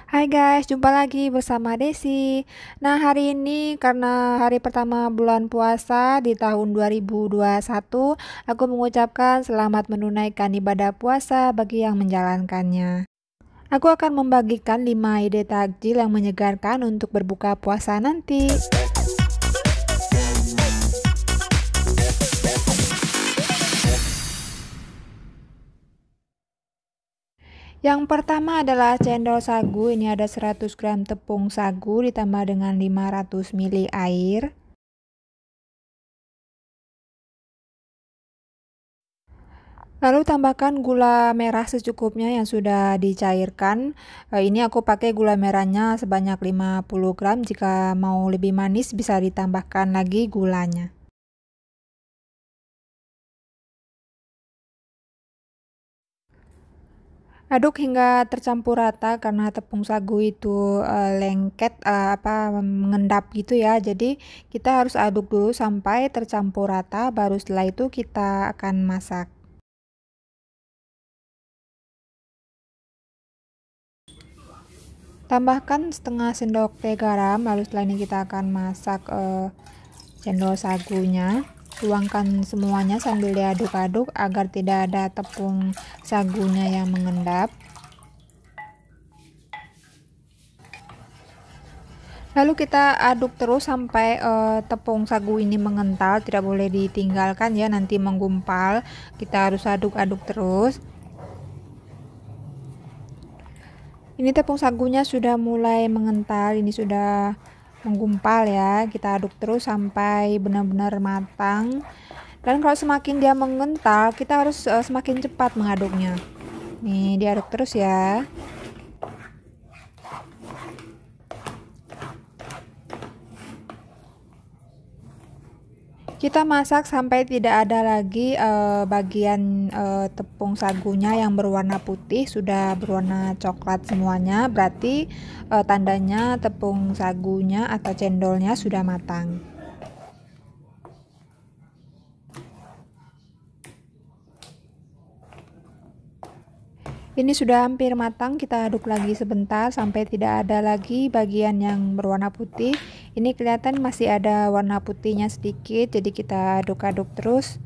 Hai guys, jumpa lagi bersama Desi. Nah, hari ini karena hari pertama bulan puasa di tahun 2021, aku mengucapkan selamat menunaikan ibadah puasa bagi yang menjalankannya. Aku akan membagikan 5 ide takjil yang menyegarkan untuk berbuka puasa nanti. Yang pertama adalah cendol sagu. Ini ada 100 gram tepung sagu ditambah dengan 500 ml air. Lalu tambahkan gula merah secukupnya yang sudah dicairkan. Ini aku pakai gula merahnya sebanyak 50 gram. Jika mau lebih manis bisa ditambahkan lagi gulanya. Aduk hingga tercampur rata karena tepung sagu itu lengket mengendap gitu ya. Jadi kita harus aduk dulu sampai tercampur rata, baru setelah itu kita akan masak. Tambahkan setengah sendok teh garam, lalu setelah ini kita akan masak cendol sagunya. Tuangkan semuanya sambil diaduk-aduk agar tidak ada tepung sagunya yang mengendap. Lalu kita aduk terus sampai tepung sagu ini mengental, tidak boleh ditinggalkan ya, nanti menggumpal. Kita harus aduk-aduk terus. Ini tepung sagunya sudah mulai mengental, ini sudah menggumpal ya. Kita aduk terus sampai benar-benar matang. Dan kalau semakin dia mengental, kita harus semakin cepat mengaduknya. Nih, diaduk terus ya. Kita masak sampai tidak ada lagi bagian tepung sagunya yang berwarna putih, sudah berwarna coklat semuanya. Berarti tandanya tepung sagunya atau cendolnya sudah matang. Ini sudah hampir matang, kita aduk lagi sebentar sampai tidak ada lagi bagian yang berwarna putih. Ini kelihatan masih ada warna putihnya sedikit, jadi kita aduk-aduk terus.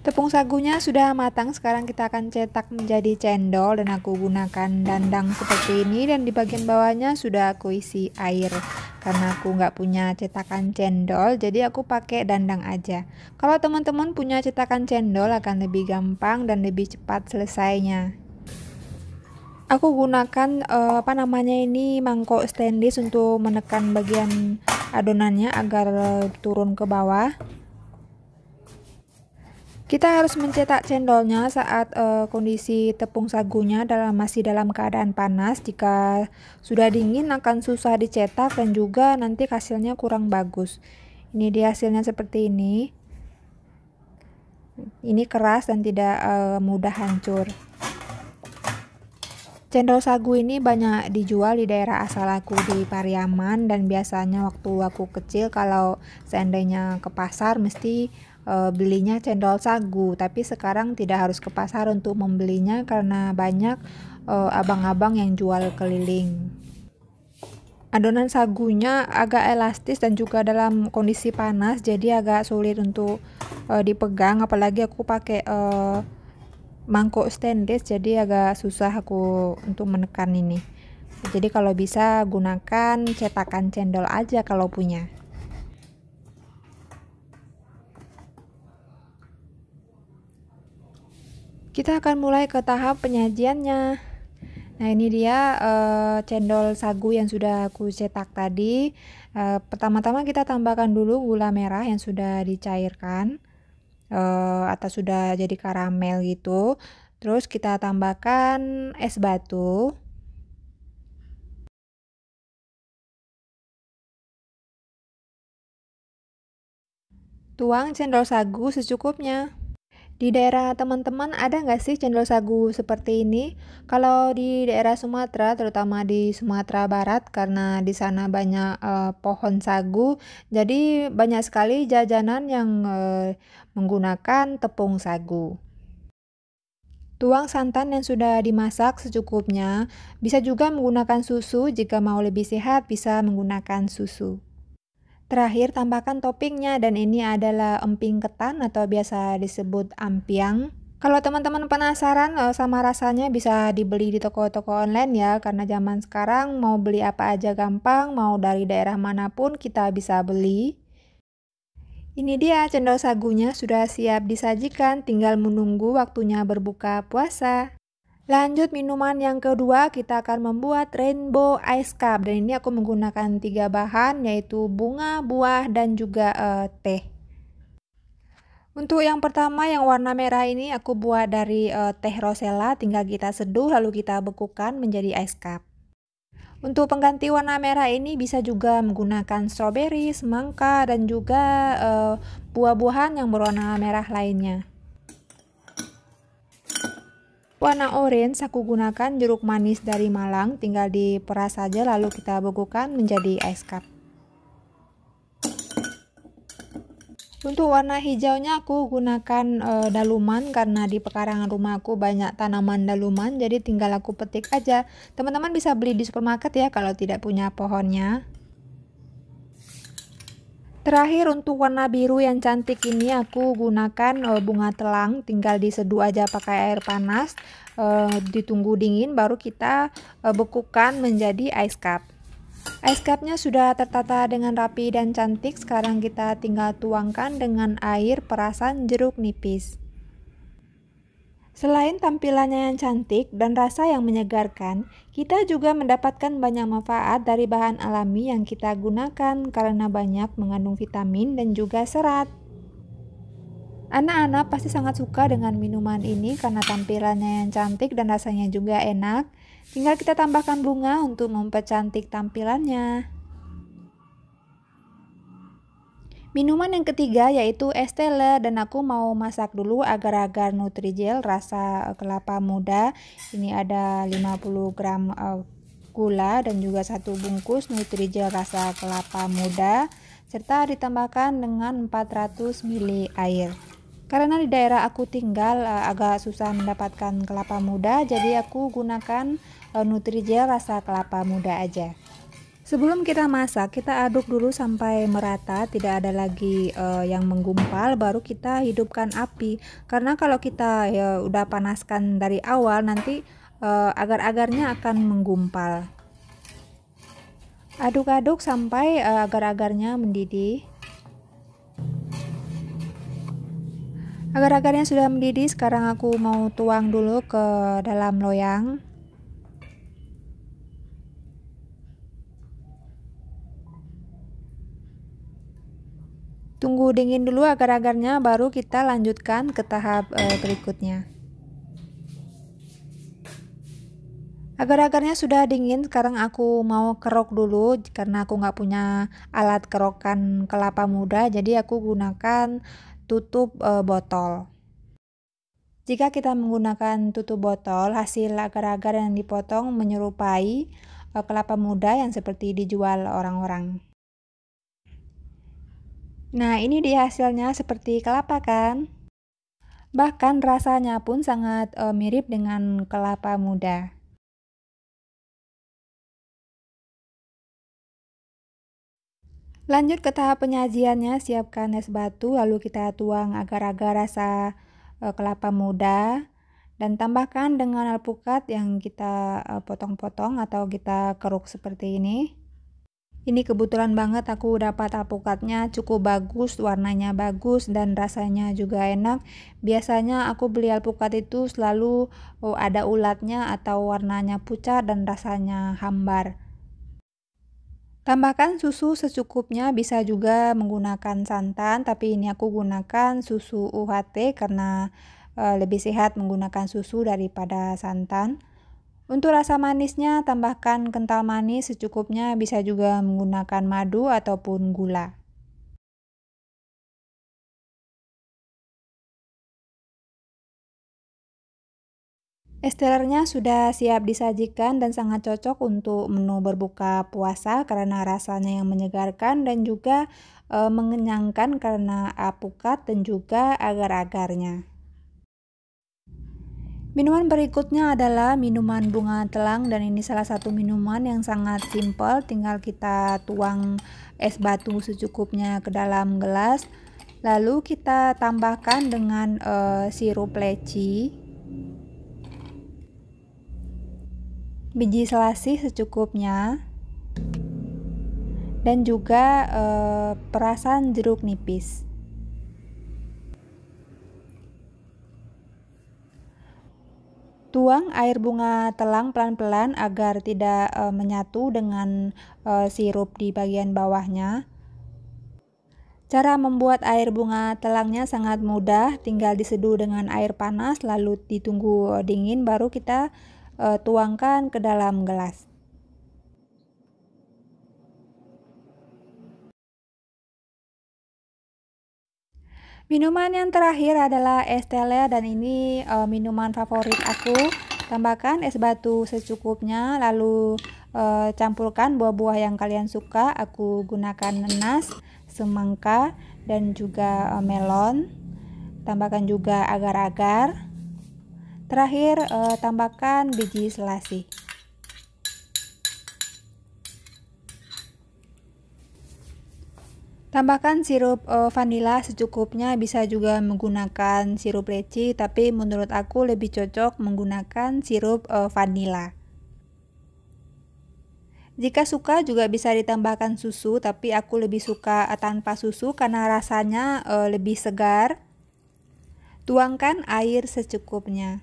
Tepung sagunya sudah matang, sekarang kita akan cetak menjadi cendol dan aku gunakan dandang seperti ini, dan di bagian bawahnya sudah aku isi air. Karena aku nggak punya cetakan cendol, jadi aku pakai dandang aja. Kalau teman-teman punya cetakan cendol akan lebih gampang dan lebih cepat selesainya. Aku gunakan mangkok stainless untuk menekan bagian adonannya agar turun ke bawah. Kita harus mencetak cendolnya saat kondisi tepung sagunya masih dalam keadaan panas. Jika sudah dingin akan susah dicetak dan juga nanti hasilnya kurang bagus. Ini dia hasilnya seperti ini. Ini keras dan tidak mudah hancur. Cendol sagu ini banyak dijual di daerah asal aku di Pariaman, dan biasanya waktu aku kecil kalau seandainya ke pasar mesti belinya cendol sagu, tapi sekarang tidak harus ke pasar untuk membelinya karena banyak abang-abang yang jual keliling. Adonan sagunya agak elastis dan juga dalam kondisi panas, jadi agak sulit untuk dipegang, apalagi aku pakai mangkok stainless, jadi agak susah aku untuk menekan ini. Jadi kalau bisa gunakan cetakan cendol aja kalau punya. Kita akan mulai ke tahap penyajiannya. Nah, ini dia cendol sagu yang sudah aku cetak tadi. Pertama-tama kita tambahkan dulu gula merah yang sudah dicairkan atau sudah jadi karamel gitu. Terus kita tambahkan es batu. Tuang cendol sagu secukupnya. Di daerah teman-teman ada nggak sih cendol sagu seperti ini? Kalau di daerah Sumatera, terutama di Sumatera Barat, karena di sana banyak pohon sagu, jadi banyak sekali jajanan yang menggunakan tepung sagu. Tuang santan yang sudah dimasak secukupnya. Bisa juga menggunakan susu, jika mau lebih sehat bisa menggunakan susu. Terakhir tambahkan toppingnya, dan ini adalah emping ketan atau biasa disebut ampiang. Kalau teman-teman penasaran sama rasanya, bisa dibeli di toko-toko online ya, karena zaman sekarang mau beli apa aja gampang, mau dari daerah manapun kita bisa beli. Ini dia cendol sagunya sudah siap disajikan, tinggal menunggu waktunya berbuka puasa. Lanjut minuman yang kedua, kita akan membuat rainbow ice cup, dan ini aku menggunakan 3 bahan, yaitu bunga, buah, dan juga teh. Untuk yang pertama yang warna merah ini aku buat dari teh rosella, tinggal kita seduh lalu kita bekukan menjadi ice cup. Untuk pengganti warna merah ini bisa juga menggunakan strawberry, semangka, dan juga buah-buahan yang berwarna merah lainnya. Warna orange aku gunakan jeruk manis dari Malang, tinggal diperas saja lalu kita bekukan menjadi ice cup. Untuk warna hijaunya aku gunakan daluman, karena di pekarangan rumah aku banyak tanaman daluman, jadi tinggal aku petik aja. Teman-teman bisa beli di supermarket ya kalau tidak punya pohonnya. Terakhir untuk warna biru yang cantik ini aku gunakan bunga telang, tinggal diseduh aja pakai air panas, ditunggu dingin baru kita bekukan menjadi ice cup. Ice cupnya sudah tertata dengan rapi dan cantik, sekarang kita tinggal tuangkan dengan air perasan jeruk nipis. Selain tampilannya yang cantik dan rasa yang menyegarkan, kita juga mendapatkan banyak manfaat dari bahan alami yang kita gunakan karena banyak mengandung vitamin dan juga serat. Anak-anak pasti sangat suka dengan minuman ini karena tampilannya yang cantik dan rasanya juga enak. Tinggal kita tambahkan bunga untuk mempercantik tampilannya. Minuman yang ketiga yaitu es teler, dan aku mau masak dulu agar-agar Nutrijel rasa kelapa muda. Ini ada 50 gram gula dan juga 1 bungkus Nutrijel rasa kelapa muda, serta ditambahkan dengan 400 ml air. Karena di daerah aku tinggal agak susah mendapatkan kelapa muda, jadi aku gunakan Nutrijel rasa kelapa muda aja. Sebelum kita masak, kita aduk dulu sampai merata, tidak ada lagi yang menggumpal, baru kita hidupkan api. Karena kalau kita udah panaskan dari awal, nanti agar-agarnya akan menggumpal. Aduk-aduk sampai agar-agarnya mendidih. Agar-agarnya sudah mendidih, sekarang aku mau tuang dulu ke dalam loyang. Tunggu dingin dulu agar-agarnya, baru kita lanjutkan ke tahap berikutnya. Agar-agarnya sudah dingin, sekarang aku mau kerok dulu karena aku nggak punya alat kerokan kelapa muda, jadi aku gunakan tutup botol. Jika kita menggunakan tutup botol, hasil agar-agar yang dipotong menyerupai kelapa muda yang seperti dijual orang-orang. Nah, ini dia hasilnya seperti kelapa kan? Bahkan rasanya pun sangat mirip dengan kelapa muda. Lanjut ke tahap penyajiannya, siapkan es batu, lalu kita tuang agar-agar rasa kelapa muda, dan tambahkan dengan alpukat yang kita potong-potong atau kita keruk seperti ini. Ini kebetulan banget aku dapat alpukatnya cukup bagus, warnanya bagus dan rasanya juga enak. Biasanya aku beli alpukat itu selalu ada ulatnya atau warnanya pucat dan rasanya hambar. Tambahkan susu secukupnya, bisa juga menggunakan santan, tapi ini aku gunakan susu UHT karena lebih sehat menggunakan susu daripada santan. Untuk rasa manisnya tambahkan kental manis secukupnya, bisa juga menggunakan madu ataupun gula. Es telernya sudah siap disajikan dan sangat cocok untuk menu berbuka puasa karena rasanya yang menyegarkan dan juga mengenyangkan karena alpukat dan juga agar-agarnya. Minuman berikutnya adalah minuman bunga telang, dan ini salah satu minuman yang sangat simpel, tinggal kita tuang es batu secukupnya ke dalam gelas, lalu kita tambahkan dengan sirup leci, biji selasih secukupnya, dan juga perasan jeruk nipis. Tuang air bunga telang pelan-pelan agar tidak menyatu dengan sirup di bagian bawahnya. Cara membuat air bunga telangnya sangat mudah, tinggal diseduh dengan air panas lalu ditunggu dingin baru kita tuangkan ke dalam gelas. Minuman yang terakhir adalah es teler, dan ini minuman favorit aku. Tambahkan es batu secukupnya, lalu campurkan buah-buah yang kalian suka. Aku gunakan nanas, semangka, dan juga melon. Tambahkan juga agar-agar. Terakhir tambahkan biji selasih. Tambahkan sirup vanila secukupnya, bisa juga menggunakan sirup leci, tapi menurut aku lebih cocok menggunakan sirup vanila. Jika suka juga bisa ditambahkan susu, tapi aku lebih suka tanpa susu karena rasanya lebih segar. Tuangkan air secukupnya.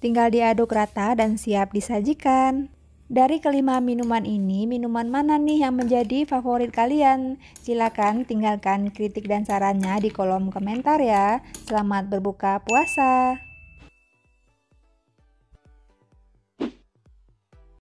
Tinggal diaduk rata dan siap disajikan. Dari kelima minuman ini, minuman mana nih yang menjadi favorit kalian? Silakan tinggalkan kritik dan sarannya di kolom komentar ya. Selamat berbuka puasa.